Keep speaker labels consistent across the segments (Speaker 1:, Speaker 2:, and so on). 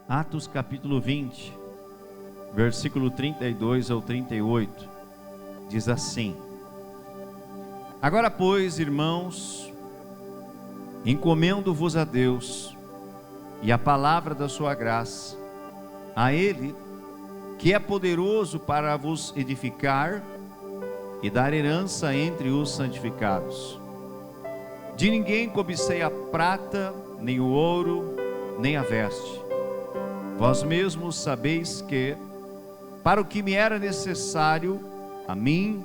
Speaker 1: Atos capítulo 20, versículo 32 ao 38, diz assim: Agora, pois, irmãos, encomendo-vos a Deus e a palavra da sua graça, a Ele, que é poderoso para vos edificar e dar herança entre os santificados. De ninguém cobicei a prata, nem o ouro, nem a veste. Vós mesmos sabeis que, para o que me era necessário, a mim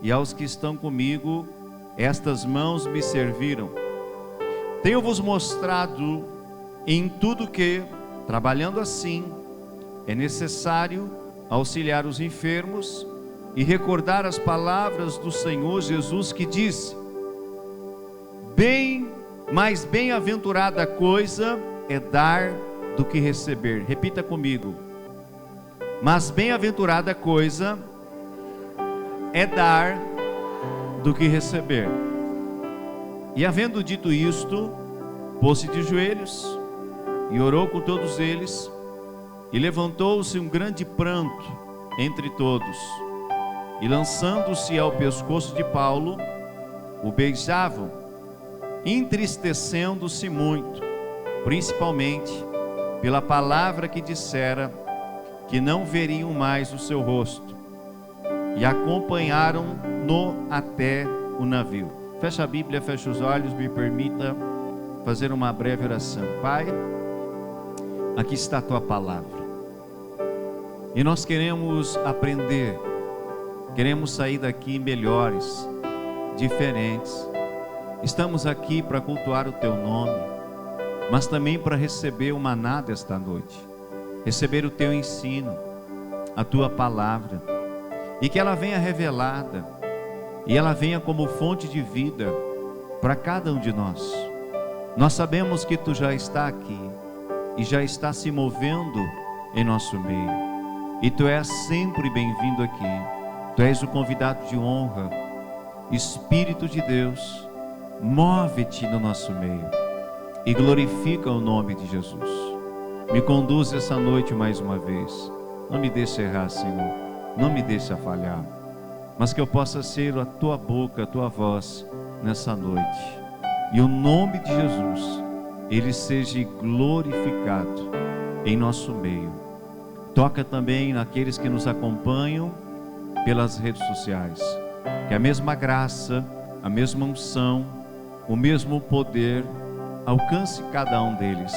Speaker 1: e aos que estão comigo, estas mãos me serviram. Tenho-vos mostrado em tudo que, trabalhando assim, é necessário auxiliar os enfermos e recordar as palavras do Senhor Jesus, que disse: mais bem-aventurada coisa é dar do que receber. Repita comigo: mas bem-aventurada coisa é dar do que receber. E havendo dito isto, pôs-se de joelhos e orou com todos eles, e levantou-se um grande pranto entre todos, e lançando-se ao pescoço de Paulo, o beijavam, entristecendo-se muito, principalmente pela palavra que dissera, que não veriam mais o seu rosto, e acompanharam-no até o navio. Fecha a Bíblia, fecha os olhos, me permita fazer uma breve oração. Pai, aqui está a tua palavra, e nós queremos aprender, queremos sair daqui melhores, diferentes. Estamos aqui para cultuar o teu nome, mas também para receber o maná desta noite, receber o teu ensino, a tua palavra, e que ela venha revelada, e ela venha como fonte de vida para cada um de nós. Nós sabemos que tu já está aqui, e já está se movendo em nosso meio, e tu és sempre bem-vindo aqui. Tu és o convidado de honra. Espírito de Deus, move-te no nosso meio e glorifica o nome de Jesus. Me conduz essa noite mais uma vez. Não me deixe errar, Senhor, não me deixe falhar, mas que eu possa ser a tua boca, a tua voz nessa noite, e o nome de Jesus, ele seja glorificado em nosso meio. Toca também naqueles que nos acompanham pelas redes sociais, que a mesma graça, a mesma unção, o mesmo poder alcance cada um deles,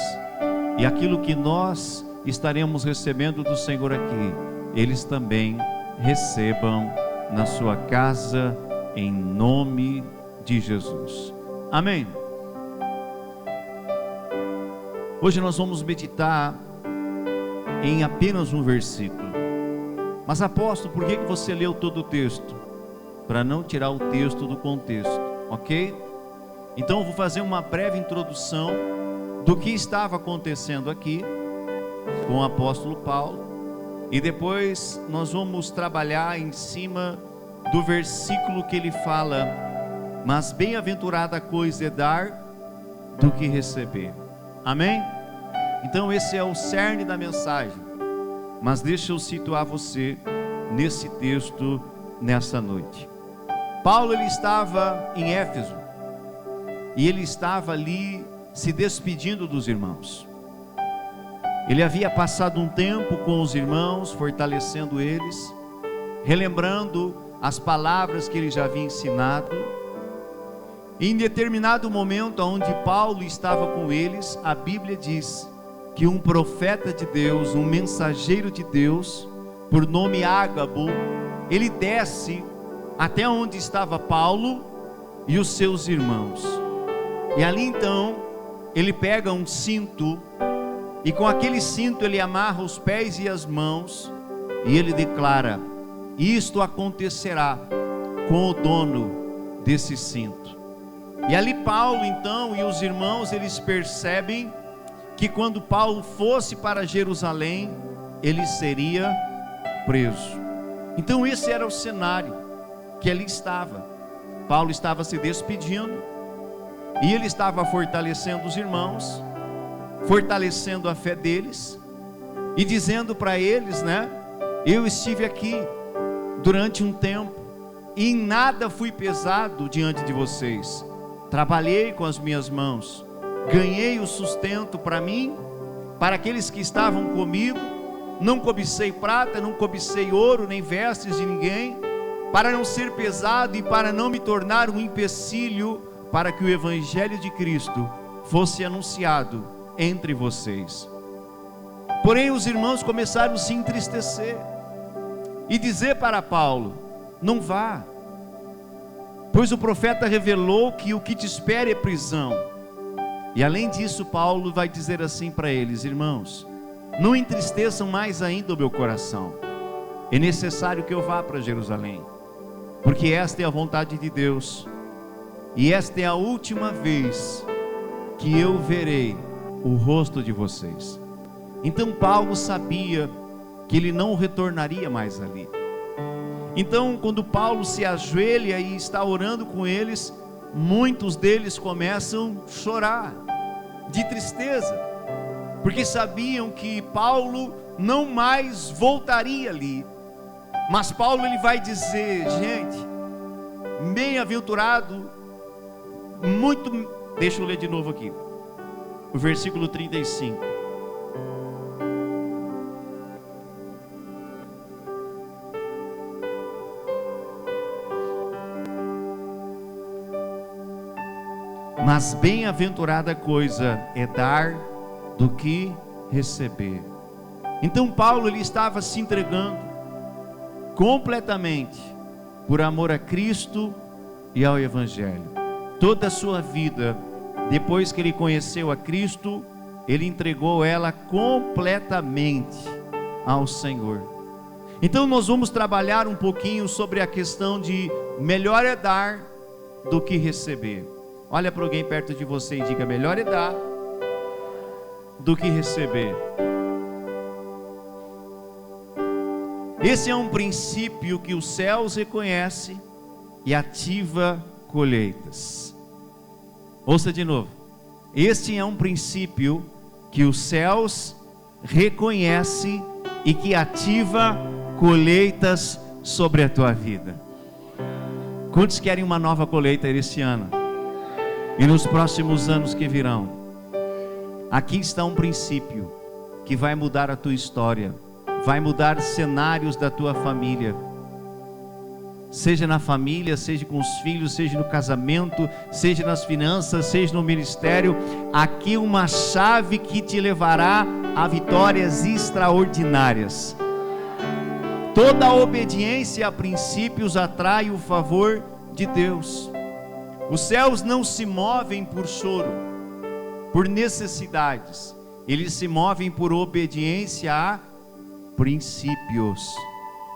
Speaker 1: e aquilo que nós estaremos recebendo do Senhor aqui, eles também recebam na sua casa, em nome de Jesus. Amém. Hoje nós vamos meditar em apenas um versículo. Mas apóstolo, por que você leu todo o texto? Para não tirar o texto do contexto, ok? Então eu vou fazer uma breve introdução do que estava acontecendo aqui com o apóstolo Paulo, e depois nós vamos trabalhar em cima do versículo que ele fala: mas bem-aventurada coisa é dar do que receber. Amém? Então esse é o cerne da mensagem, mas deixa eu situar você nesse texto nessa noite. Paulo, ele estava em Éfeso, e ele estava ali se despedindo dos irmãos. Ele havia passado um tempo com os irmãos, fortalecendo eles, relembrando as palavras que ele já havia ensinado. E em determinado momento, onde Paulo estava com eles, a Bíblia diz que um profeta de Deus, um mensageiro de Deus, por nome Ágabo, ele desce até onde estava Paulo e os seus irmãos. E ali então, ele pega um cinto, e com aquele cinto ele amarra os pés e as mãos, e ele declara: isto acontecerá com o dono desse cinto. E ali Paulo então e os irmãos, eles percebem que quando Paulo fosse para Jerusalém, ele seria preso. Então esse era o cenário que ali estava. Paulo estava se despedindo, e ele estava fortalecendo os irmãos, fortalecendo a fé deles, e dizendo para eles, né? Eu estive aqui durante um tempo e em nada fui pesado diante de vocês. Trabalhei com as minhas mãos, ganhei o sustento para mim, para aqueles que estavam comigo. Não cobicei prata, não cobicei ouro, nem vestes de ninguém, para não ser pesado e para não me tornar um empecilho, para que o evangelho de Cristo fosse anunciado entre vocês. Porém os irmãos começaram a se entristecer e dizer para Paulo: não vá, pois o profeta revelou que o que te espera é prisão. E além disso, Paulo vai dizer assim para eles: irmãos, não entristeçam mais ainda o meu coração. É necessário que eu vá para Jerusalém, porque esta é a vontade de Deus, e esta é a última vez que eu verei o rosto de vocês. Então Paulo sabia que ele não retornaria mais ali. Então, quando Paulo se ajoelha e está orando com eles, muitos deles começam a chorar de tristeza, porque sabiam que Paulo não mais voltaria ali. Mas Paulo ele vai dizer: gente, bem-aventurado, deixa eu ler de novo aqui, o versículo 35. Mas bem-aventurada coisa é dar do que receber. Então Paulo ele estava se entregando completamente por amor a Cristo e ao Evangelho. Toda a sua vida, depois que ele conheceu a Cristo, ele entregou ela completamente ao Senhor. Então nós vamos trabalhar um pouquinho sobre a questão de melhor é dar do que receber. Olha para alguém perto de você e diga: melhor é dar do que receber. Esse é um princípio que os céus reconhece e ativa colheitas. Ouça de novo. Este é um princípio que os céus reconhece e que ativa colheitas sobre a tua vida. Quantos querem uma nova colheita este ano? E nos próximos anos que virão? Aqui está um princípio que vai mudar a tua história, vai mudar cenários da tua família, seja na família, seja com os filhos, seja no casamento, seja nas finanças, seja no ministério. Aqui uma chave que te levará a vitórias extraordinárias. Toda a obediência a princípios atrai o favor de Deus. Os céus não se movem por choro, por necessidades, eles se movem por obediência a princípios.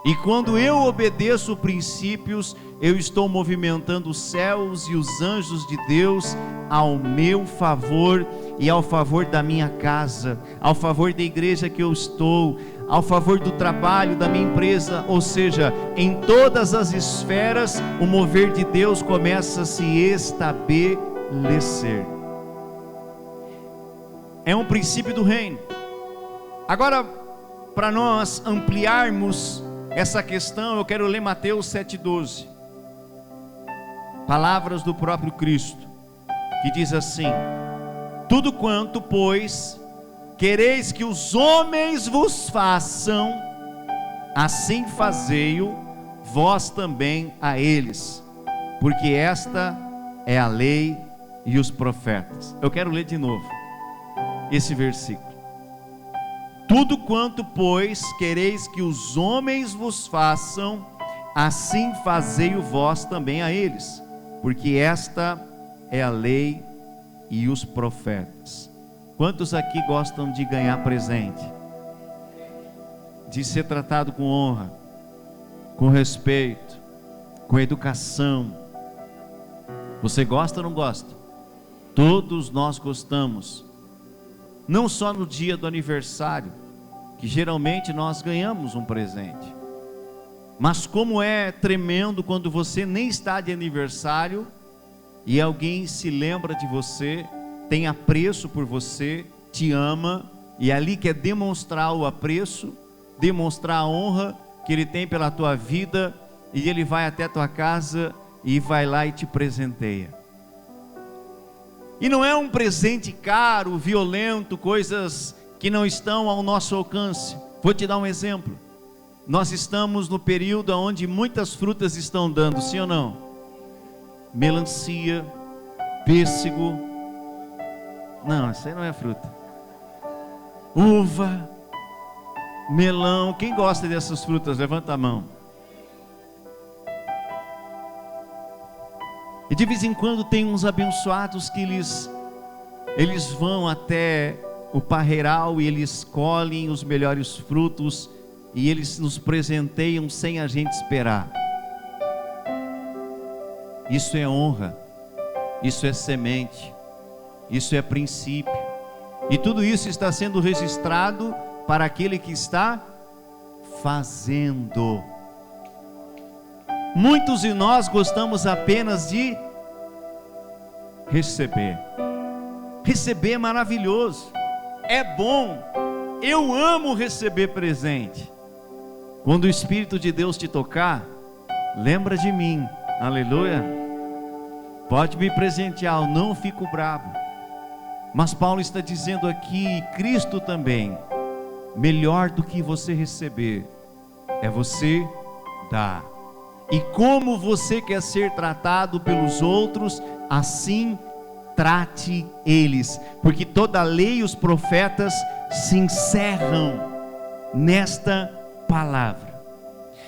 Speaker 1: E quando eu obedeço princípios, eu estou movimentando os céus e os anjos de Deus ao meu favor e ao favor da minha casa, ao favor da igreja que eu estou, ao favor do trabalho da minha empresa. Ou seja, em todas as esferas o mover de Deus começa a se estabelecer. É um princípio do reino. Agora, para nós ampliarmos essa questão, eu quero ler Mateus 7,12, palavras do próprio Cristo, que diz assim: tudo quanto, pois, quereis que os homens vos façam, assim fazei-o vós também a eles, porque esta é a lei e os profetas. Eu quero ler de novo esse versículo. Tudo quanto, pois, quereis que os homens vos façam, assim fazei-o vós também a eles, porque esta é a lei e os profetas. Quantos aqui gostam de ganhar presente? De ser tratado com honra, com respeito, com educação? Você gosta ou não gosta? Todos nós gostamos. Não só no dia do aniversário, que geralmente nós ganhamos um presente, mas como é tremendo quando você nem está de aniversário e alguém se lembra de você, tem apreço por você, te ama e ali quer demonstrar o apreço, demonstrar a honra que ele tem pela tua vida, e ele vai até a tua casa e vai lá e te presenteia. E não é um presente caro, violento, coisas que não estão ao nosso alcance. Vou te dar um exemplo. Nós estamos no período onde muitas frutas estão dando, sim ou não? Melancia, pêssego. Não, isso aí não é fruta. Uva, melão. Quem gosta dessas frutas? Levanta a mão. E de vez em quando tem uns abençoados que eles vão até o parreiral e eles colhem os melhores frutos e eles nos presenteiam sem a gente esperar. Isso é honra, isso é semente, isso é princípio, e tudo isso está sendo registrado para aquele que está fazendo. Muitos de nós gostamos apenas de receber. Receber é maravilhoso, é bom, eu amo receber presente. Quando o Espírito de Deus te tocar, lembra de mim, aleluia. Pode me presentear, eu não fico bravo. Mas Paulo está dizendo aqui, Cristo também, melhor do que você receber, é você dar. E como você quer ser tratado pelos outros, assim trate eles, porque toda a lei e os profetas se encerram nesta palavra.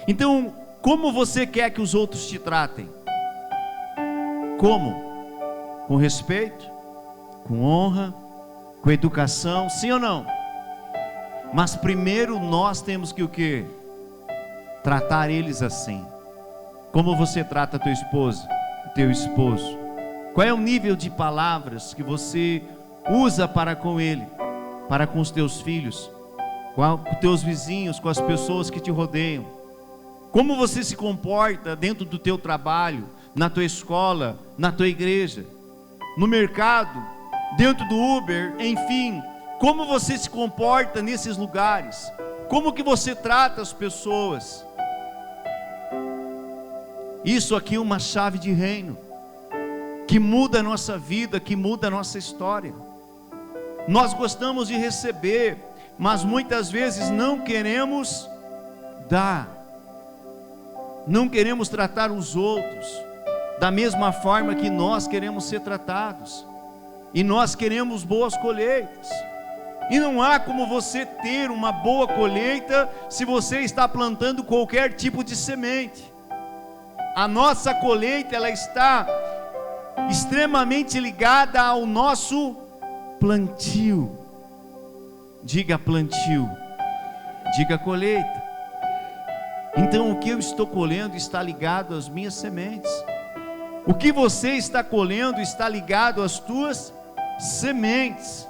Speaker 1: Então, como você quer que os outros te tratem? Como? Com respeito, com honra, com educação, sim ou não? Mas primeiro nós temos que o quê? Tratar eles assim. Como você trata a tua esposa, o teu esposo? Qual é o nível de palavras que você usa para com ele, para com os teus filhos, com os teus vizinhos, com as pessoas que te rodeiam? Como você se comporta dentro do teu trabalho, na tua escola, na tua igreja, no mercado, dentro do Uber, enfim, como você se comporta nesses lugares? Como que você trata as pessoas? Isso aqui é uma chave de reino, que muda a nossa vida, que muda a nossa história. Nós gostamos de receber, mas muitas vezes não queremos dar, não queremos tratar os outros da mesma forma que nós queremos ser tratados, e nós queremos boas colheitas, e não há como você ter uma boa colheita se você está plantando qualquer tipo de semente. A nossa colheita, ela está extremamente ligada ao nosso plantio. Diga plantio, diga colheita. Então o que eu estou colhendo está ligado às minhas sementes. O que você está colhendo está ligado às tuas sementes.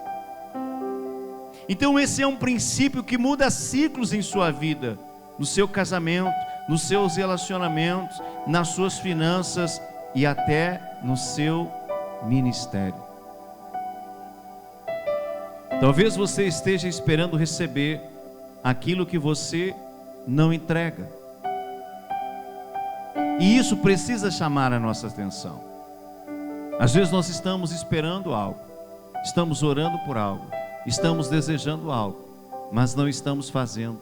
Speaker 1: Então esse é um princípio que muda ciclos em sua vida, no seu casamento, nos seus relacionamentos, nas suas finanças e até no seu ministério. Talvez você esteja esperando receber aquilo que você não entrega, e isso precisa chamar a nossa atenção. Às vezes nós estamos esperando algo, estamos orando por algo, estamos desejando algo, mas não estamos fazendo,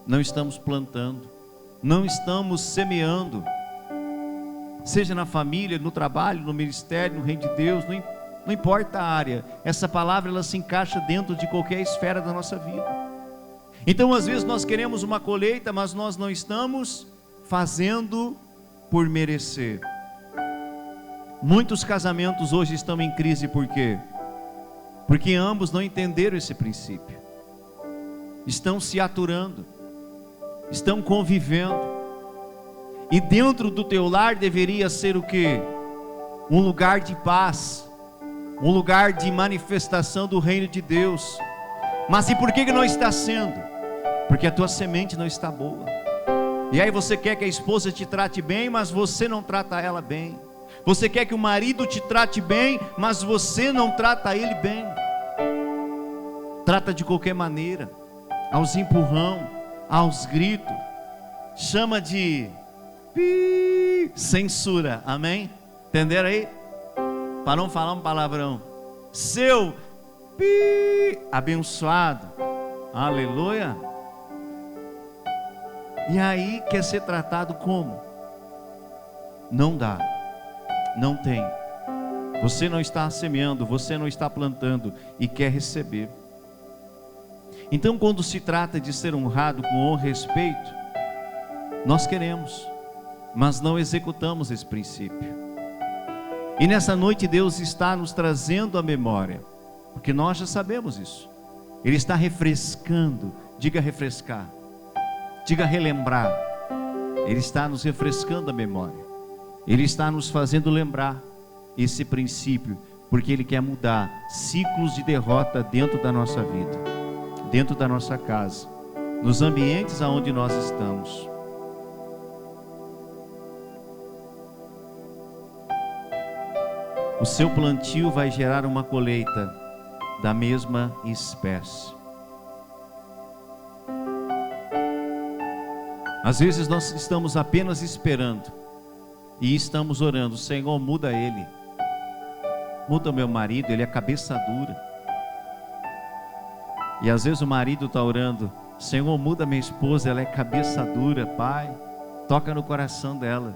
Speaker 1: não estamos plantando, não estamos semeando, seja na família, no trabalho, no ministério, no reino de Deus, não importa a área. Essa palavra, ela se encaixa dentro de qualquer esfera da nossa vida. Então às vezes nós queremos uma colheita, mas nós não estamos fazendo por merecer. Muitos casamentos hoje estão em crise, por quê? Porque ambos não entenderam esse princípio, estão se aturando, estão convivendo, e dentro do teu lar deveria ser o quê? Um lugar de paz, um lugar de manifestação do reino de Deus. Mas e por que não está sendo? Porque a tua semente não está boa. E aí você quer que a esposa te trate bem, mas você não trata ela bem. Você quer que o marido te trate bem, mas você não trata ele bem. trata de qualquer maneira, aos empurrão, aos gritos, chama de censura, amém? Entenderam aí? Para não falar um palavrão, seu abençoado, aleluia. E aí quer ser tratado como? Não dá, não tem. Você não está semeando, você não está plantando e quer receber. Então, quando se trata de ser honrado com honra e respeito, nós queremos, mas não executamos esse princípio. E nessa noite Deus está nos trazendo a memória, porque nós já sabemos isso. Ele está refrescando, diga refrescar, diga relembrar. Ele está nos refrescando a memória. Ele está nos fazendo lembrar esse princípio, porque Ele quer mudar ciclos de derrota dentro da nossa vida, dentro da nossa casa, nos ambientes aonde nós estamos. O seu plantio vai gerar uma colheita da mesma espécie. Às vezes nós estamos apenas esperando e estamos orando: Senhor, muda ele, muda o meu marido, ele é cabeça dura. E às vezes o marido está orando: Senhor, muda minha esposa, ela é cabeça dura. Pai, toca no coração dela.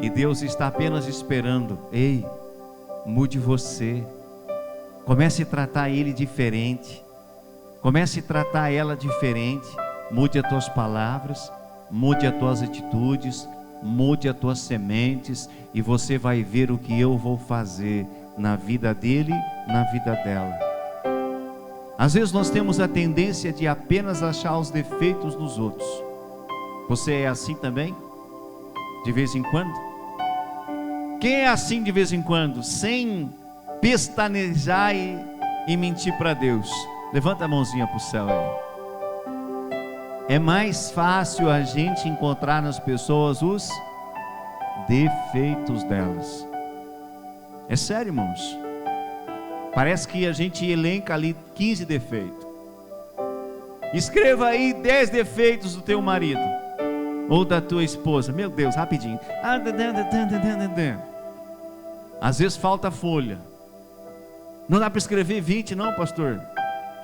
Speaker 1: E Deus está apenas esperando: ei, mude você, comece a tratar ele diferente, comece a tratar ela diferente. Mude as tuas palavras, mude as tuas atitudes, mude as tuas sementes, e você vai ver o que eu vou fazer na vida dele, na vida dela. Às vezes nós temos a tendência de apenas achar os defeitos nos outros. Você é assim também? De vez em quando? Quem é assim de vez em quando, sem pestanejar e mentir para Deus? Levanta a mãozinha para o céu aí. É mais fácil a gente encontrar nas pessoas os defeitos delas. É sério, irmãos. Parece que a gente elenca ali 15 defeitos. Escreva aí 10 defeitos do teu marido ou da tua esposa. Meu Deus, rapidinho. Às vezes falta folha. Não dá para escrever 20 não, pastor.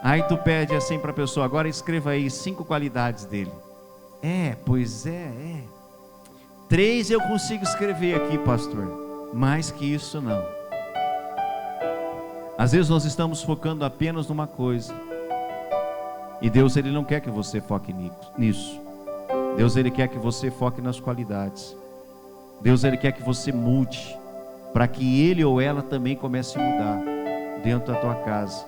Speaker 1: Aí tu pede assim para a pessoa: agora escreva aí 5 qualidades dele. Pois é. 3 eu consigo escrever aqui, pastor. Mais que isso não. Às vezes nós estamos focando apenas numa coisa, e Deus, Ele não quer que você foque nisso. Deus, Ele quer que você foque nas qualidades. Deus, Ele quer que você mude, para que ele ou ela também comece a mudar dentro da tua casa.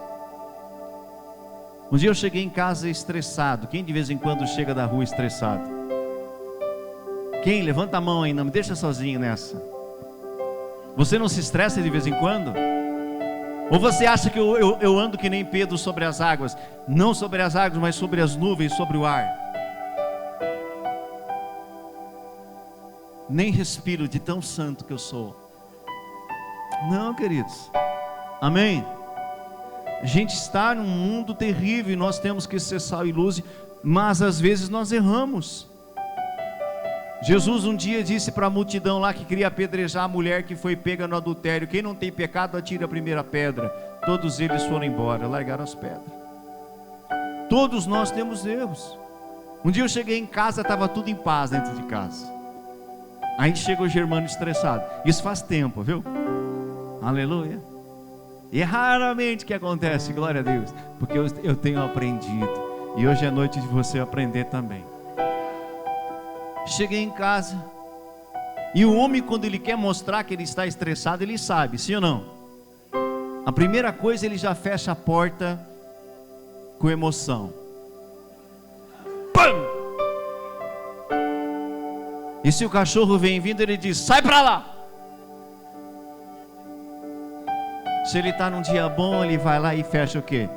Speaker 1: Um dia eu cheguei em casa estressado. Quem de vez em quando chega da rua estressado? Quem? Levanta a mão aí, não me deixa sozinho nessa. Você não se estressa de vez em quando? Ou você acha que eu ando que nem Pedro sobre as águas? Não sobre as águas, mas sobre as nuvens, sobre o ar. Nem respiro de tão santo que eu sou. Não, queridos. Amém? A gente está num mundo terrível e nós temos que ser sal e luz, mas às vezes nós erramos. Jesus um dia disse para a multidão lá que queria apedrejar a mulher que foi pega no adultério: quem não tem pecado atire a primeira pedra. Todos eles foram embora, largaram as pedras. Todos nós temos erros. Um dia eu cheguei em casa, estava tudo em paz dentro de casa. Aí chega o Germano estressado. Isso faz tempo, viu? Aleluia. E é raramente que acontece, glória a Deus, porque eu tenho aprendido, e hoje é noite de você aprender também. Cheguei em casa, e o homem, quando ele quer mostrar que ele está estressado, ele sabe, sim ou não? A primeira coisa, ele já fecha a porta com emoção. Pam! E se o cachorro vem vindo, ele diz: sai para lá. Se ele está num dia bom, ele vai lá e fecha o quê?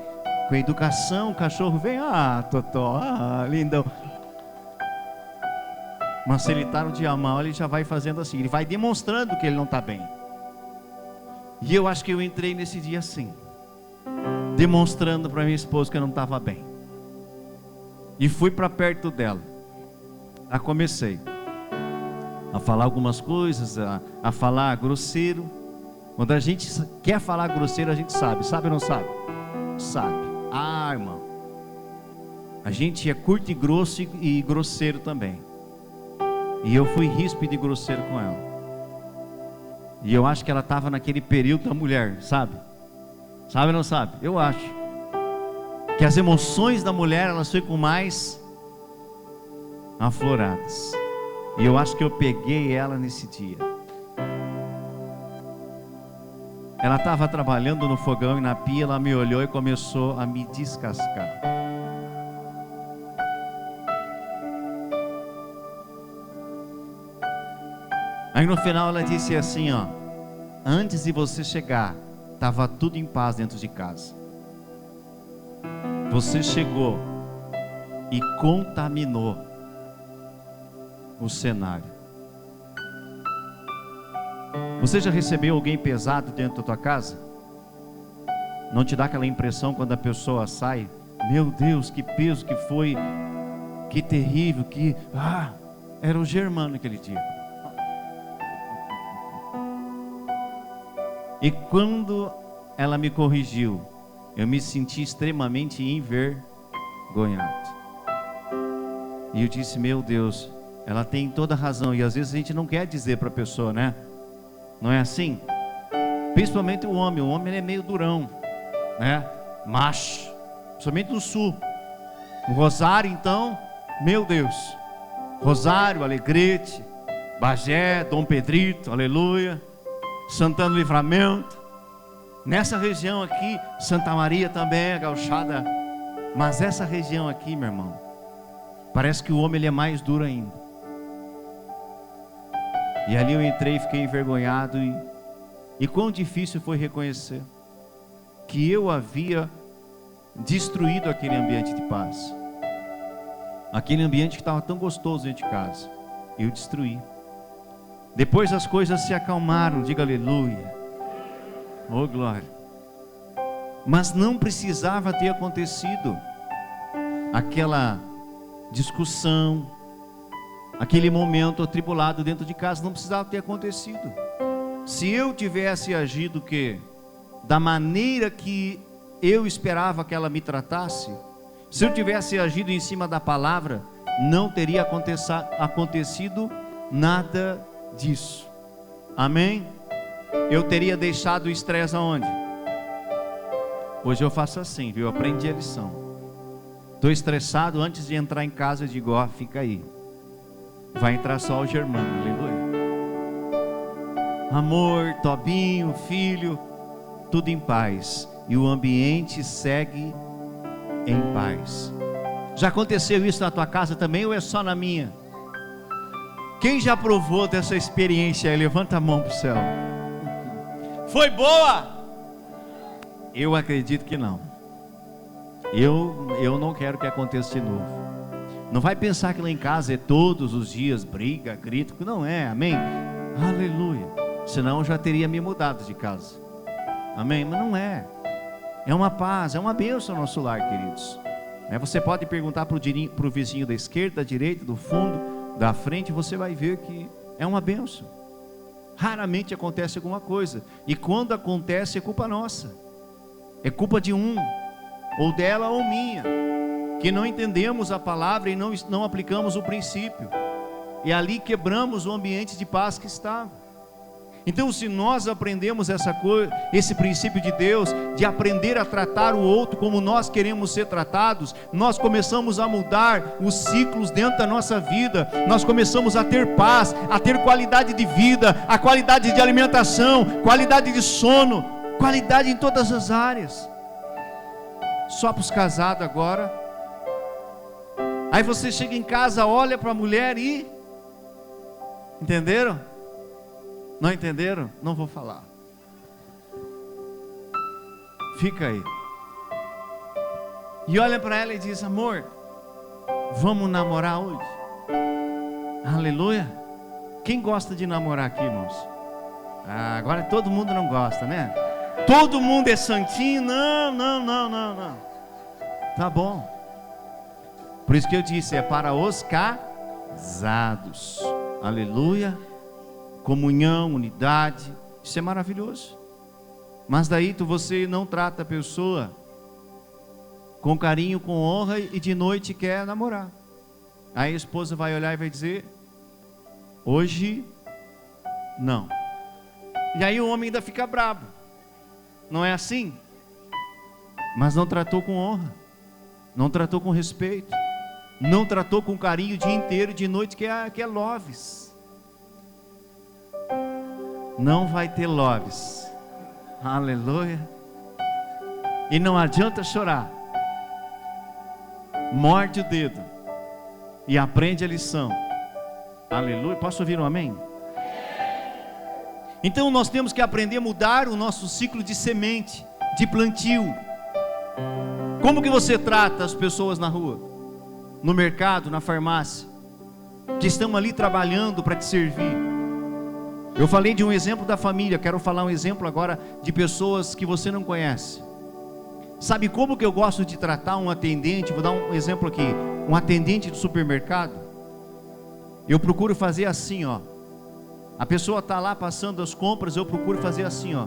Speaker 1: Com a educação. O cachorro vem: Totó, lindão. Mas se ele está no dia mal, ele já vai fazendo assim, ele vai demonstrando que ele não está bem. E eu acho que eu entrei nesse dia assim. demonstrando para minha esposa que eu não estava bem. E fui para perto dela. Aí comecei a falar algumas coisas, a falar grosseiro. Quando a gente quer falar grosseiro, a gente sabe. Sabe ou não sabe? Sabe. Ah, irmão, a gente é curto e grosso e grosseiro também. E eu fui ríspido e grosseiro com ela. E eu acho que ela estava naquele período da mulher, sabe? Sabe ou não sabe? Eu acho que as emoções da mulher, elas ficam mais afloradas. E eu acho que eu peguei ela nesse dia. Ela estava trabalhando no fogão e na pia, ela me olhou e começou a me descascar. Aí no final ela disse assim, ó: antes de você chegar, estava tudo em paz dentro de casa. Você chegou e contaminou o cenário. Você já recebeu alguém pesado dentro da tua casa? Não te dá aquela impressão quando a pessoa sai? Meu Deus, que peso que foi, que terrível, que... era o Germano aquele dia. E quando ela me corrigiu, eu me senti extremamente envergonhado. E eu disse, meu Deus, ela tem toda a razão. E às vezes a gente não quer dizer para a pessoa, né? Não é assim? Principalmente o homem ele é meio durão, né? Macho, principalmente no sul. O Rosário então, meu Deus, Rosário, Alegrete, Bagé, Dom Pedrito, aleluia, Santana do Livramento, nessa região aqui, Santa Maria também, a gauchada. Mas essa região aqui, meu irmão, parece que o homem ele é mais duro ainda. E ali eu entrei e fiquei envergonhado. E quão difícil foi reconhecer que eu havia destruído aquele ambiente de paz. Aquele ambiente que estava tão gostoso dentro de casa. Eu destruí. Depois as coisas se acalmaram, diga aleluia. Oh glória. Mas não precisava ter acontecido aquela discussão, aquele momento atribulado dentro de casa. Não precisava ter acontecido. Se eu tivesse agido da maneira que eu esperava que ela me tratasse, se eu tivesse agido em cima da palavra, não teria acontecido nada disso. Amém? Eu teria deixado o estresse aonde? Hoje eu faço assim, viu? Eu aprendi a lição. Estou estressado, antes de entrar em casa eu digo, ó, fica aí. Vai entrar só o Germano, aleluia. Amor, Tobinho, filho, tudo em paz. E o ambiente segue em paz. Já aconteceu isso na tua casa também ou é só na minha? Quem já provou dessa experiência aí? Levanta a mão para o céu. Foi boa? Eu acredito que não. Eu não quero que aconteça de novo. Não vai pensar que lá em casa é todos os dias briga, grito. Não é, amém? Aleluia. Senão eu já teria me mudado de casa. Amém? Mas não é. É uma paz, é uma bênção no nosso lar, queridos. Você pode perguntar para o vizinho da esquerda, da direita, do fundo, da frente, você vai ver que é uma bênção. Raramente acontece alguma coisa. E quando acontece é culpa nossa. É culpa de um, ou dela ou minha, que não entendemos a palavra e não aplicamos o princípio. E ali quebramos o ambiente de paz que estava. Então, se nós aprendemos esse princípio de Deus, de aprender a tratar o outro como nós queremos ser tratados, nós começamos a mudar os ciclos dentro da nossa vida. Nós começamos a ter paz, a ter qualidade de vida, a qualidade de alimentação, qualidade de sono, qualidade em todas as áreas. Só para os casados agora. Aí você chega em casa, olha para a mulher e... Entenderam? Não entenderam? Não vou falar. Fica aí. E olha para ela e diz, amor, vamos namorar hoje? Aleluia. Quem gosta de namorar aqui, irmãos? Agora todo mundo não gosta, né? Todo mundo é santinho? Não, não, não, não, não. Tá bom. Por isso que eu disse, é para os casados. Aleluia. Comunhão, unidade. Isso é maravilhoso. Mas daí você não trata a pessoa com carinho, com honra, e de noite quer namorar. Aí a esposa vai olhar e vai dizer: hoje não. E aí o homem ainda fica bravo. Não é assim? Mas não tratou com honra, não tratou com respeito, não tratou com carinho o dia inteiro, de noite que é loves. Não vai ter loves. Aleluia. E não adianta chorar. Morde o dedo e aprende a lição. Aleluia. Posso ouvir um amém? Então nós temos que aprender a mudar o nosso ciclo de semente, de plantio. Como que você trata as pessoas na rua, no mercado, na farmácia, que estão ali trabalhando para te servir? Eu falei de um exemplo da família, quero falar um exemplo agora de pessoas que você não conhece. Sabe como que eu gosto de tratar um atendente? Vou dar um exemplo aqui. Um atendente do supermercado. Eu procuro fazer assim, ó. A pessoa está lá passando as compras, eu procuro fazer assim, ó.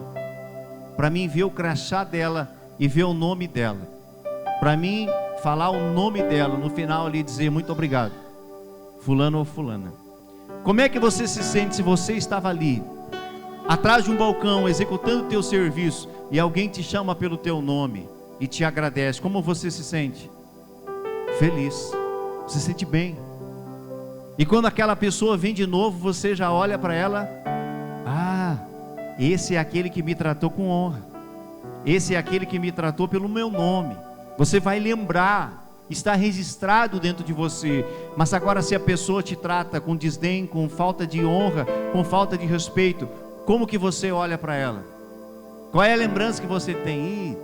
Speaker 1: Para mim ver o crachá dela e ver o nome dela. Para mim falar o nome dela, no final ali dizer muito obrigado, fulano ou fulana. Como é que você se sente se você estava ali, atrás de um balcão, executando o teu serviço, e alguém te chama pelo teu nome e te agradece? Como você se sente? Feliz, se sente bem. E quando aquela pessoa vem de novo, você já olha para ela: ah, esse é aquele que me tratou com honra, esse é aquele que me tratou pelo meu nome. Você vai lembrar, está registrado dentro de você. Mas agora, se a pessoa te trata com desdém, com falta de honra, com falta de respeito, como que você olha para ela? Qual é a lembrança que você tem?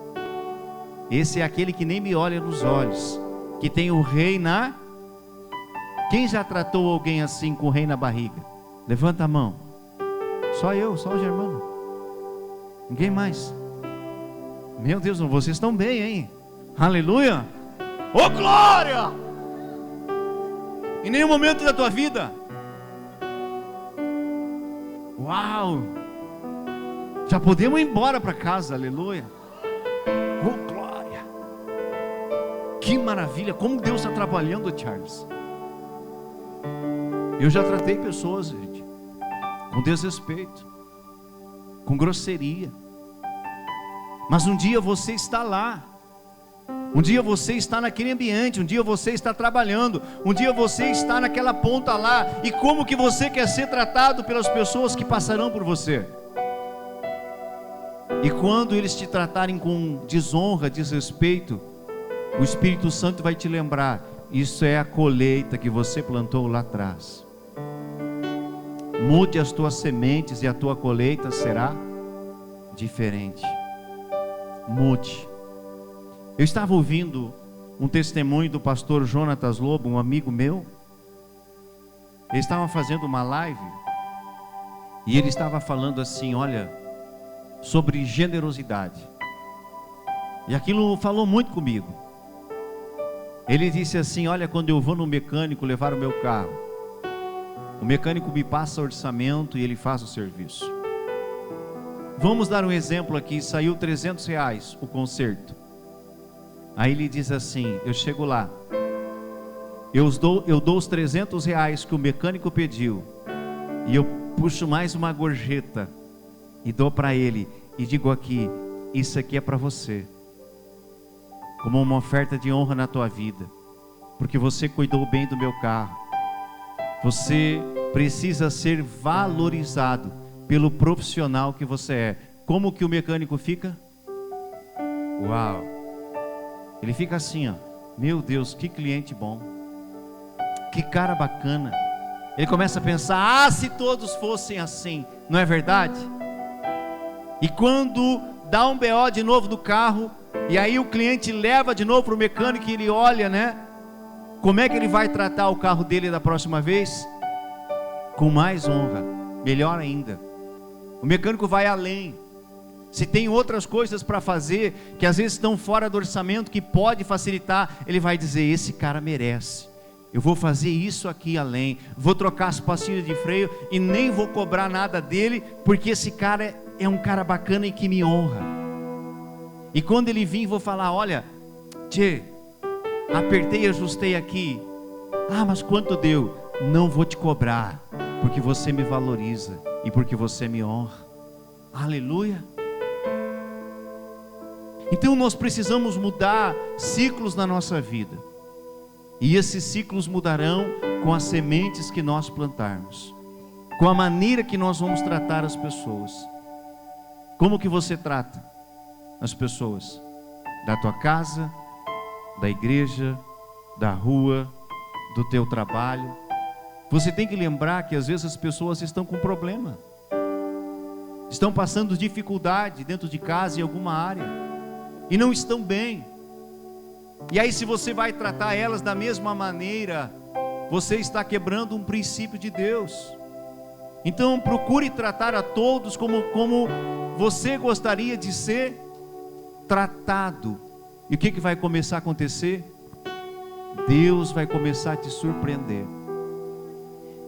Speaker 1: Esse é aquele que nem me olha nos olhos, que tem o rei na... Quem já tratou alguém assim, com o rei na barriga? Levanta a mão. Só eu, só o Germano. Ninguém mais. Meu Deus, vocês estão bem, hein? Aleluia. Oh, glória! Em nenhum momento da tua vida. Uau! Já podemos ir embora para casa, aleluia. Oh, glória! Que maravilha! Como Deus está trabalhando, Charles. Eu já tratei pessoas, gente, com desrespeito, com grosseria. Mas um dia você está lá. Um dia você está naquele ambiente, um dia você está trabalhando, um dia você está naquela ponta lá. E como que você quer ser tratado pelas pessoas que passarão por você? E quando eles te tratarem com desonra, desrespeito, o Espírito Santo vai te lembrar: isso é a colheita que você plantou lá atrás. Mude as tuas sementes e a tua colheita será diferente. Mude. Eu estava ouvindo um testemunho do pastor Jonatas Lobo, um amigo meu. Ele estava fazendo uma live e ele estava falando assim, olha, sobre generosidade. E aquilo falou muito comigo. Ele disse assim: olha, quando eu vou no mecânico levar o meu carro, o mecânico me passa orçamento e ele faz o serviço. Vamos dar um exemplo aqui, saiu R$300 o conserto. Aí ele diz assim: eu chego lá, eu dou os R$300 que o mecânico pediu, e eu puxo mais uma gorjeta e dou para ele, e digo aqui: isso aqui é para você, como uma oferta de honra na tua vida, porque você cuidou bem do meu carro. Você precisa ser valorizado pelo profissional que você é. Como que o mecânico fica? Uau! Ele fica assim, ó: meu Deus, que cliente bom, que cara bacana. Ele começa a pensar: ah, se todos fossem assim, não é verdade? E quando dá um BO de novo do carro, e aí o cliente leva de novo para o mecânico, e ele olha, né? Como é que ele vai tratar o carro dele da próxima vez? Com mais honra, melhor ainda. O mecânico vai além. Se tem outras coisas para fazer, que às vezes estão fora do orçamento, que pode facilitar, ele vai dizer: esse cara merece, eu vou fazer isso aqui além, vou trocar as pastilhas de freio e nem vou cobrar nada dele, porque esse cara é um cara bacana e que me honra. E quando ele vir, vou falar: olha, tchê, apertei e ajustei aqui. Ah, mas quanto deu? Não vou te cobrar, porque você me valoriza e porque você me honra. Aleluia. Então nós precisamos mudar ciclos na nossa vida, e esses ciclos mudarão com as sementes que nós plantarmos, com a maneira que nós vamos tratar as pessoas. Como que você trata as pessoas? Da tua casa, da igreja, da rua, do teu trabalho. Você tem que lembrar que às vezes as pessoas estão com problema, estão passando dificuldade dentro de casa em alguma área, e não estão bem. E aí, se você vai tratar elas da mesma maneira, você está quebrando um princípio de Deus. Então procure tratar a todos como você gostaria de ser tratado. E o que vai começar a acontecer? Deus vai começar a te surpreender.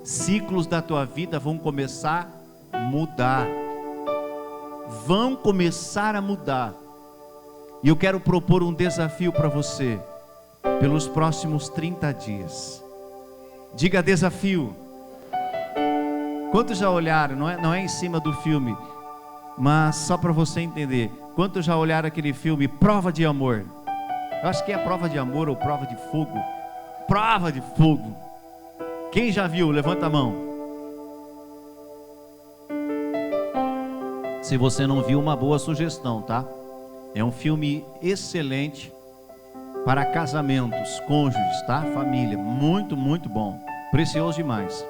Speaker 1: Ciclos da tua vida vão começar a mudar. Vão começar a mudar. E eu quero propor um desafio para você, pelos próximos 30 dias. Diga: desafio. Quantos já olharam? Não é em cima do filme, mas só para você entender. Quantos já olharam aquele filme Prova de Amor? Eu acho que é Prova de Amor ou Prova de Fogo. Prova de Fogo. Quem já viu? Levanta a mão. Se você não viu, uma boa sugestão, tá? É um filme excelente para casamentos, cônjuges, tá? Família, muito, muito bom, precioso demais.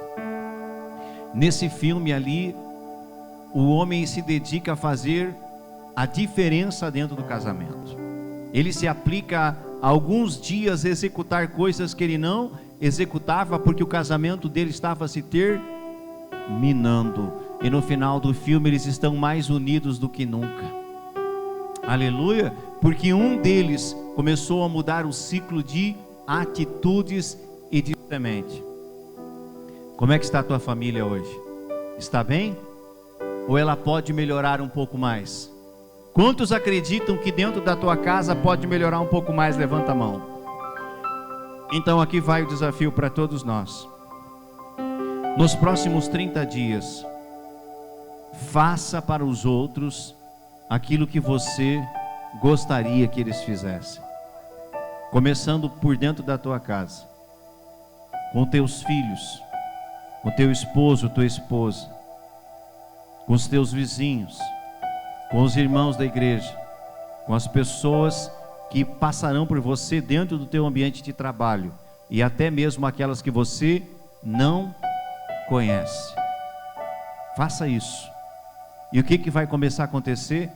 Speaker 1: Nesse filme ali, o homem se dedica a fazer a diferença dentro do casamento. Ele se aplica a alguns dias a executar coisas que ele não executava, porque o casamento dele estava se terminando. E no final do filme eles estão mais unidos do que nunca. Aleluia, porque um deles começou a mudar o ciclo de atitudes e de semente. Como é que está a tua família hoje? Está bem? Ou ela pode melhorar um pouco mais? Quantos acreditam que dentro da tua casa pode melhorar um pouco mais? Levanta a mão. Então aqui vai o desafio para todos nós. Nos próximos 30 dias, faça para os outros aquilo que você gostaria que eles fizessem, começando por dentro da tua casa, com teus filhos, com teu esposo, tua esposa, com os teus vizinhos, com os irmãos da igreja, com as pessoas que passarão por você dentro do teu ambiente de trabalho, e até mesmo aquelas que você não conhece. Faça isso. E o que vai começar a acontecer?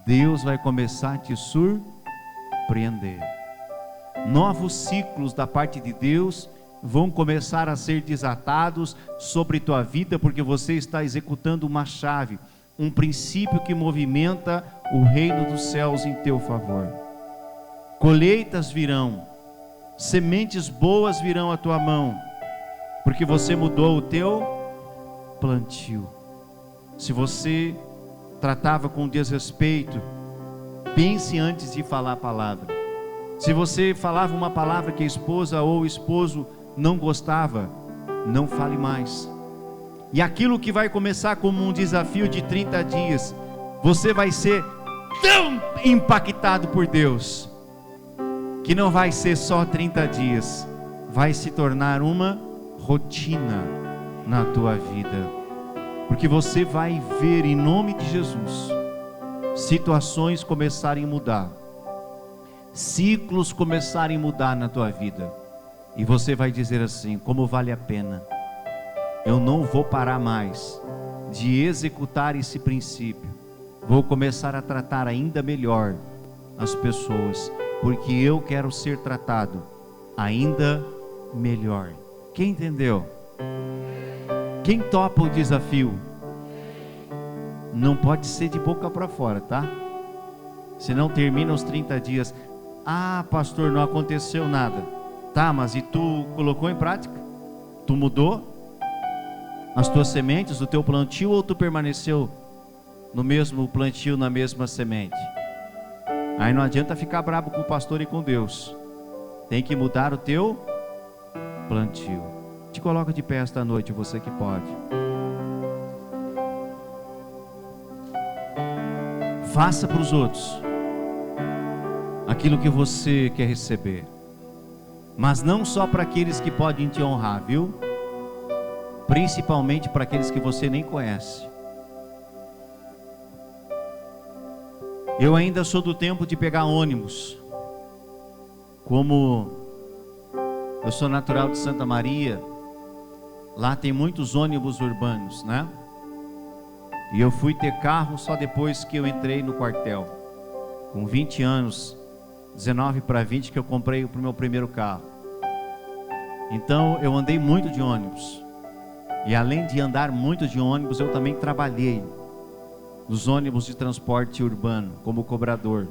Speaker 1: Deus vai começar a te surpreender. Novos ciclos da parte de Deus vão começar a ser desatados sobre tua vida, porque você está executando uma chave, um princípio que movimenta o reino dos céus em teu favor. Colheitas virão, sementes boas virão à tua mão, porque você mudou o teu plantio. Se você tratava com desrespeito, pense antes de falar a palavra. Se você falava uma palavra que a esposa ou o esposo não gostava, não fale mais. E aquilo que vai começar como um desafio de 30 dias, você vai ser tão impactado por Deus, que não vai ser só 30 dias, vai se tornar uma rotina na tua vida. Porque você vai ver, em nome de Jesus, situações começarem a mudar, ciclos começarem a mudar na tua vida, e você vai dizer assim: como vale a pena, eu não vou parar mais de executar esse princípio, vou começar a tratar ainda melhor as pessoas, porque eu quero ser tratado ainda melhor. Quem entendeu? Quem topa o desafio? Não pode ser de boca para fora, tá? Senão termina os 30 dias. Ah, pastor, não aconteceu nada. Tá, mas e tu colocou em prática? Tu mudou as tuas sementes, o teu plantio, ou tu permaneceu no mesmo plantio, na mesma semente? Aí não adianta ficar bravo com o pastor e com Deus. Tem que mudar o teu plantio. Te coloca de pé esta noite, você que pode. Faça para os outros aquilo que você quer receber, mas não só para aqueles que podem te honrar, viu? Principalmente para aqueles que você nem conhece. Eu ainda sou do tempo de pegar ônibus. Como eu sou natural de Santa Maria, lá tem muitos ônibus urbanos, né? E eu fui ter carro só depois que eu entrei no quartel. Com 20 anos, 19 para 20, que eu comprei o meu primeiro carro. Então eu andei muito de ônibus. E além de andar muito de ônibus, eu também trabalhei nos ônibus de transporte urbano, como cobrador.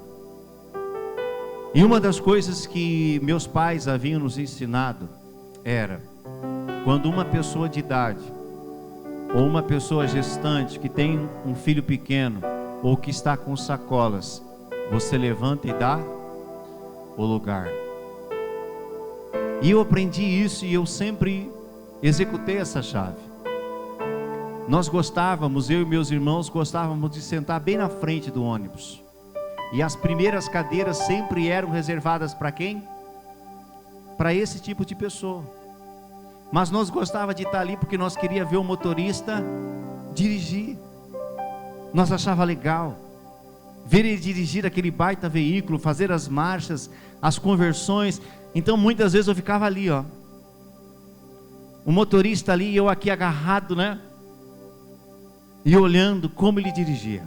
Speaker 1: E uma das coisas que meus pais haviam nos ensinado era: quando uma pessoa de idade, ou uma pessoa gestante que tem um filho pequeno, ou que está com sacolas, você levanta e dá o lugar. E eu aprendi isso e eu sempre executei essa chave. Nós gostávamos, eu e meus irmãos gostávamos de sentar bem na frente do ônibus. E as primeiras cadeiras sempre eram reservadas para quem? Para esse tipo de pessoa. Mas nós gostávamos de estar ali porque nós queríamos ver o motorista dirigir. Nós achávamos legal ver ele dirigir aquele baita veículo, fazer as marchas, as conversões. Então muitas vezes eu ficava ali, ó, o motorista ali e eu aqui agarrado, né? E olhando como ele dirigia.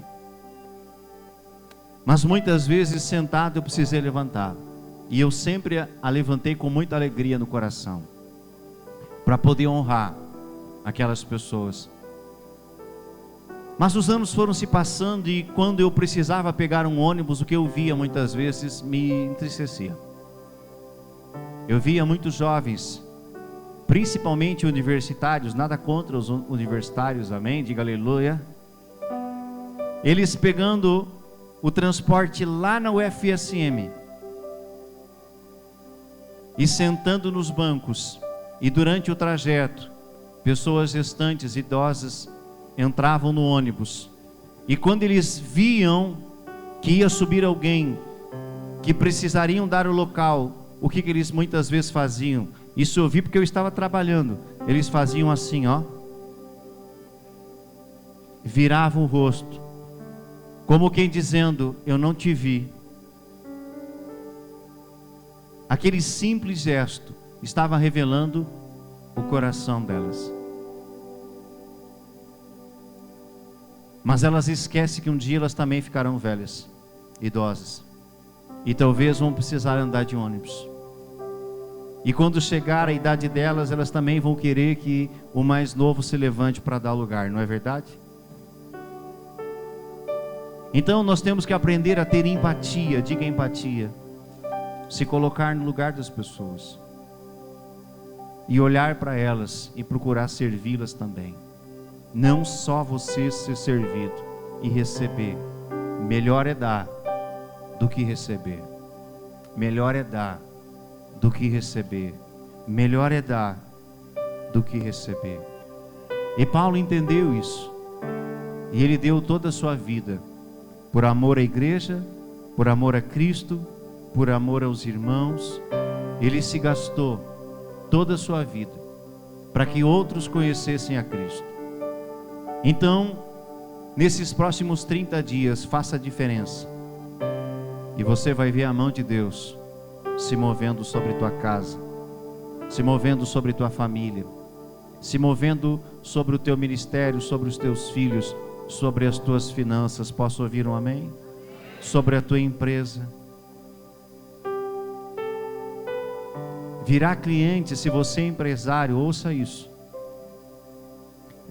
Speaker 1: Mas muitas vezes sentado eu precisei levantar. E eu sempre a levantei com muita alegria no coração, para poder honrar aquelas pessoas. Mas os anos foram se passando e quando eu precisava pegar um ônibus, o que eu via muitas vezes me entristecia. Eu via muitos jovens, principalmente universitários, nada contra os universitários, amém? Diga aleluia. Eles pegando o transporte lá na UFSM e sentando nos bancos, e durante o trajeto, pessoas gestantes, idosas, entravam no ônibus, e quando eles viam que ia subir alguém, que precisariam dar o local, o que eles muitas vezes faziam? Isso eu vi porque eu estava trabalhando. Eles faziam assim, ó, viravam o rosto, como quem dizendo: eu não te vi. Aquele simples gesto estava revelando o coração delas. Mas elas esquecem que um dia elas também ficarão velhas, idosas, e talvez vão precisar andar de ônibus. E quando chegar a idade delas, elas também vão querer que o mais novo se levante para dar lugar, não é verdade? Então nós temos que aprender a ter empatia, diga empatia, se colocar no lugar das pessoas, e olhar para elas e procurar servi-las também. Não só você ser servido e receber. Melhor é dar do que receber. Melhor é dar do que receber. Melhor é dar do que receber. E Paulo entendeu isso. E ele deu toda a sua vida por amor à igreja, por amor a Cristo, por amor aos irmãos. Ele se gastou toda a sua vida para que outros conhecessem a Cristo. Então, nesses próximos 30 dias, faça a diferença. E você vai ver a mão de Deus se movendo sobre tua casa, se movendo sobre tua família, se movendo sobre o teu ministério, sobre os teus filhos, sobre as tuas finanças. Posso ouvir um amém? Sobre a tua empresa. Virá cliente, se você é empresário, ouça isso.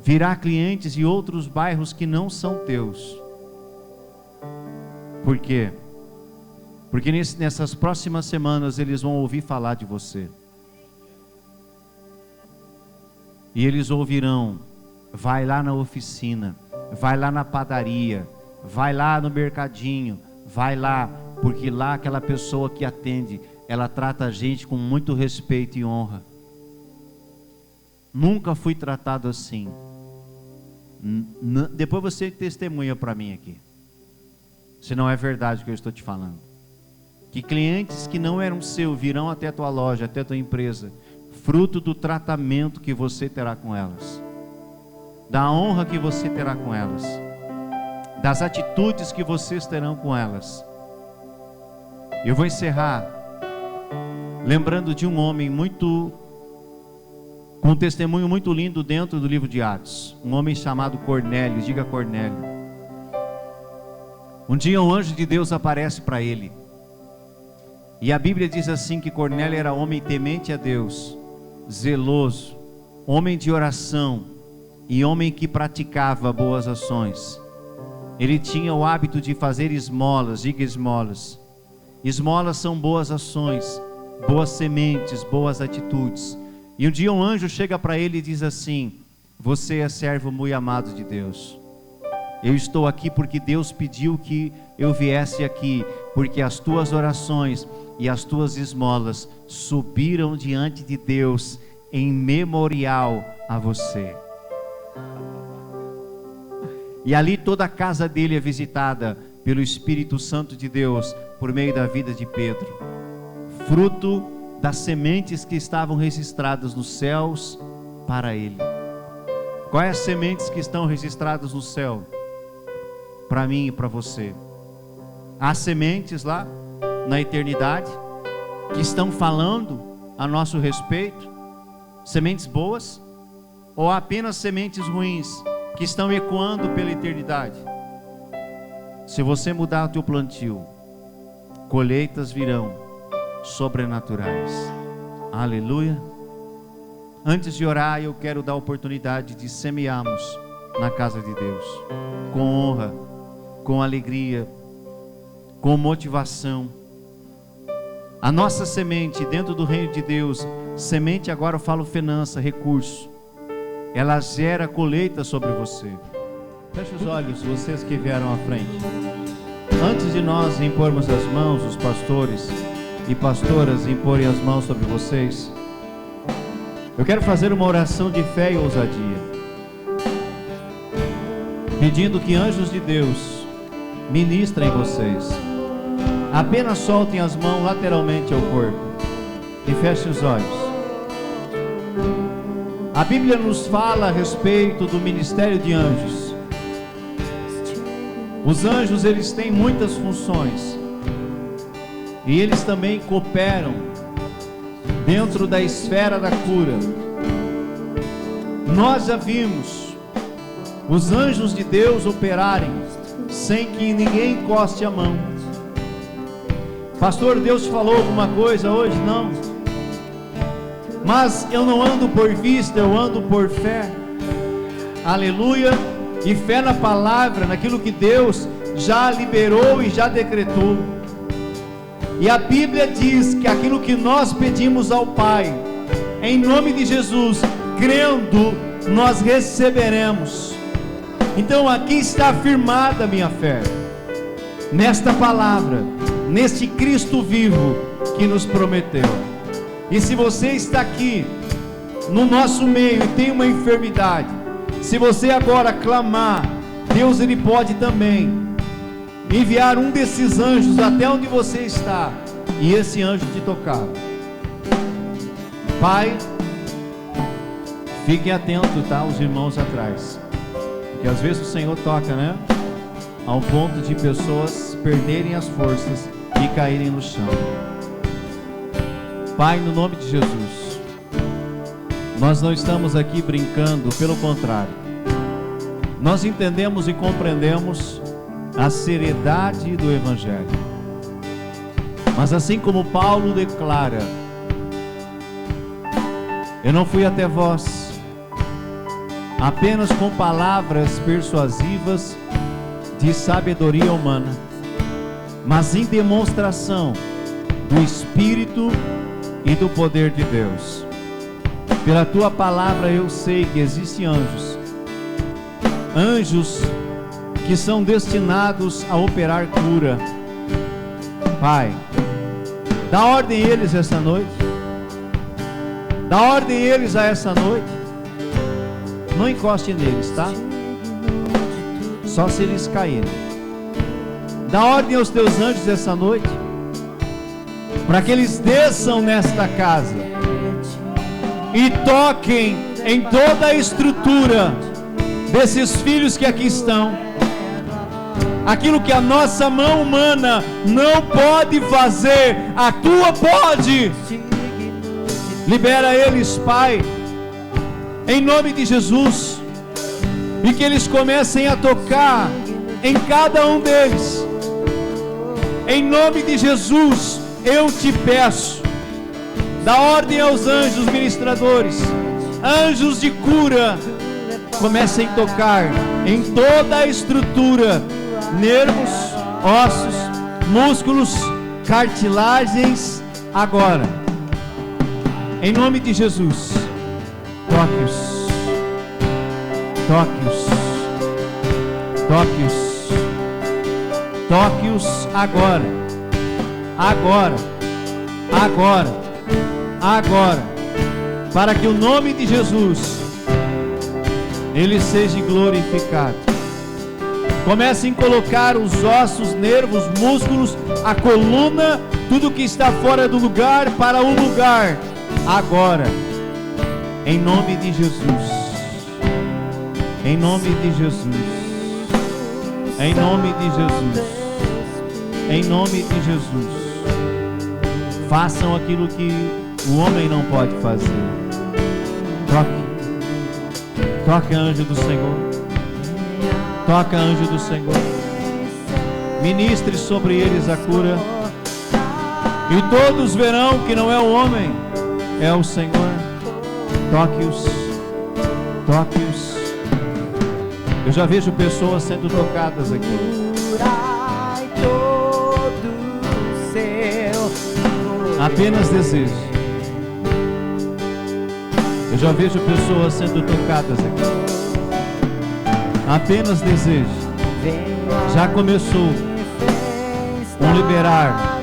Speaker 1: virá clientes de outros bairros que não são teus. Por quê? Porque nessas próximas semanas eles vão ouvir falar de você. E eles ouvirão: vai lá na oficina, vai lá na padaria, vai lá no mercadinho, vai lá, porque lá aquela pessoa que atende, ela trata a gente com muito respeito e honra. Nunca fui tratado assim. Depois você testemunha para mim aqui, se não é verdade o que eu estou te falando. Que clientes que não eram seus virão até a tua loja, até a tua empresa, fruto do tratamento que você terá com elas, da honra que você terá com elas, das atitudes que vocês terão com elas. Eu vou encerrar lembrando de um homem com um testemunho muito lindo dentro do livro de Atos. Um homem chamado Cornélio. Diga Cornélio. Um dia um anjo de Deus aparece para ele, e a Bíblia diz assim, que Cornélio era homem temente a Deus, zeloso, homem de oração e homem que praticava boas ações. Ele tinha o hábito de fazer esmolas. Diga esmolas. Esmolas são boas ações, boas sementes, boas atitudes. E um dia um anjo chega para ele e diz assim: você é servo muito amado de Deus. Eu estou aqui porque Deus pediu que eu viesse aqui, porque as tuas orações e as tuas esmolas subiram diante de Deus em memorial a você. E ali toda a casa dele é visitada pelo Espírito Santo de Deus por meio da vida de Pedro, fruto das sementes que estavam registradas nos céus para ele. Quais as sementes que estão registradas no céu? Para mim e para você. Há sementes lá na eternidade que estão falando a nosso respeito, sementes boas, ou apenas sementes ruins que estão ecoando pela eternidade? Se você mudar o teu plantio, colheitas virão sobrenaturais. Aleluia. Antes de orar, eu quero dar a oportunidade de semearmos na casa de Deus, com honra, com alegria, com motivação. A nossa semente dentro do reino de Deus, semente agora eu falo finança, recurso, ela gera colheita sobre você. Feche os olhos, vocês que vieram à frente. Antes de nós impormos as mãos, os pastores e pastoras imporem as mãos sobre vocês, eu quero fazer uma oração de fé e ousadia, pedindo que anjos de Deus ministrem vocês. Apenas soltem as mãos lateralmente ao corpo e fechem os olhos. A Bíblia nos fala a respeito do ministério de anjos. Os anjos, eles têm muitas funções, e eles também cooperam dentro da esfera da cura. Nós já vimos os anjos de Deus operarem sem que ninguém encoste a mão. Pastor, Deus falou alguma coisa hoje? Não. Mas eu não ando por vista, eu ando por fé. Aleluia. E fé na palavra, naquilo que Deus já liberou e já decretou. E a Bíblia diz que aquilo que nós pedimos ao Pai, em nome de Jesus, crendo, nós receberemos. Então aqui está afirmada a minha fé, nesta palavra, neste Cristo vivo que nos prometeu. E se você está aqui no nosso meio e tem uma enfermidade, se você agora clamar, Deus, Ele pode também enviar um desses anjos até onde você está, e esse anjo te tocar. Pai, fiquem atentos, tá? Os irmãos atrás, porque às vezes o Senhor toca, né? Ao ponto de pessoas perderem as forças e caírem no chão. Pai, no nome de Jesus, nós não estamos aqui brincando, pelo contrário, nós entendemos e compreendemos a seriedade do Evangelho. Mas assim como Paulo declara: eu não fui até vós apenas com palavras persuasivas de sabedoria humana, mas em demonstração do Espírito e do poder de Deus. Pela tua palavra eu sei que existem anjos que são destinados a operar cura. Pai, dá ordem a eles essa noite. Dá ordem a eles a essa noite. Não encoste neles, tá? Só se eles caírem. Dá ordem aos teus anjos essa noite, para que eles desçam nesta casa e toquem em toda a estrutura desses filhos que aqui estão. Aquilo que a nossa mão humana não pode fazer, a tua pode. Libera eles, Pai, em nome de Jesus, e que eles comecem a tocar em cada um deles. Em nome de Jesus, eu te peço, dá ordem aos anjos ministradores, anjos de cura, comecem a tocar em toda a estrutura, nervos, ossos, músculos, cartilagens, agora, em nome de Jesus. Toque-os, toque-os, toque-os, toque-os agora, agora, agora, agora, para que o nome de Jesus, ele seja glorificado. Comecem a colocar os ossos, nervos, músculos, a coluna, tudo que está fora do lugar, para o lugar, agora, em nome de Jesus, em nome de Jesus, em nome de Jesus, em nome de Jesus. Façam aquilo que o homem não pode fazer. Toque, toque, anjo do Senhor. Toca, anjo do Senhor. Ministre sobre eles a cura, e todos verão que não é o homem, é o Senhor. Toque-os, toque-os. Eu já vejo pessoas sendo tocadas aqui. Apenas desejo. Eu já vejo pessoas sendo tocadas aqui. Apenas desejo. Já começou um liberar.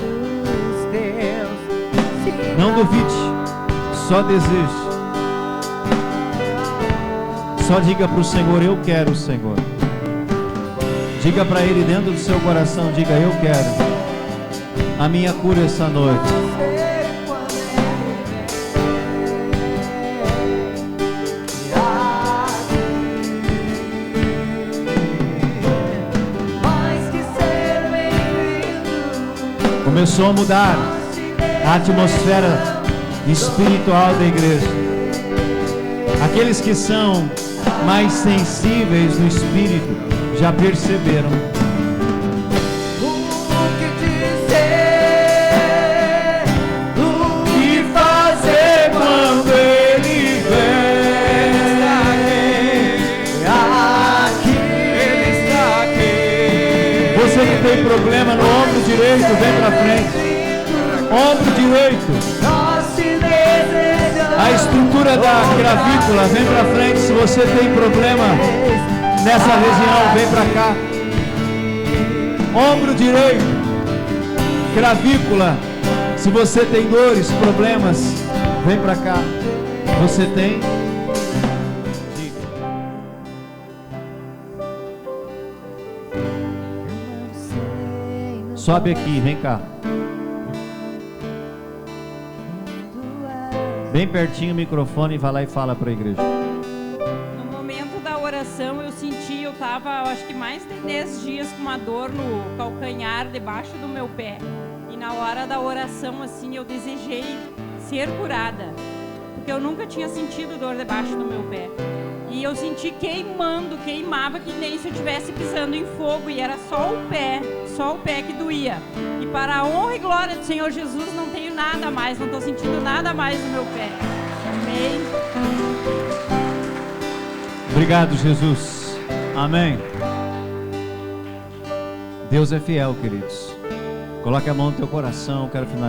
Speaker 1: Não duvide, só deseje. Só diga para o Senhor: eu quero o Senhor. Diga para Ele dentro do seu coração, diga: eu quero a minha cura essa noite. Começou a mudar a atmosfera espiritual da igreja. Aqueles que são mais sensíveis no espírito já perceberam.
Speaker 2: O que dizer, o que fazer quando ele vem? Aqui, ele está aqui.
Speaker 1: Você que tem problema no ombro direito, vem pra frente. Ombro direito. A estrutura da clavícula, vem pra frente. Se você tem problema nessa região, vem pra cá. Ombro direito, clavícula. Se você tem dores, problemas, vem pra cá. Você tem? Sobe aqui, vem cá. Bem pertinho o microfone, vai lá e fala para a igreja.
Speaker 3: No momento da oração eu senti, eu estava, acho que mais de 10 dias com uma dor no calcanhar, debaixo do meu pé. E na hora da oração, assim, eu desejei ser curada, porque eu nunca tinha sentido dor debaixo do meu pé. E eu senti queimando, queimava que nem se eu estivesse pisando em fogo, e era só o pé que doía. E para a honra e glória do Senhor Jesus, não tenho nada mais, não estou sentindo nada mais no meu pé. Amém.
Speaker 4: Obrigado, Jesus. Amém. Deus é fiel, queridos. Coloque a mão no teu coração, quero finalizar.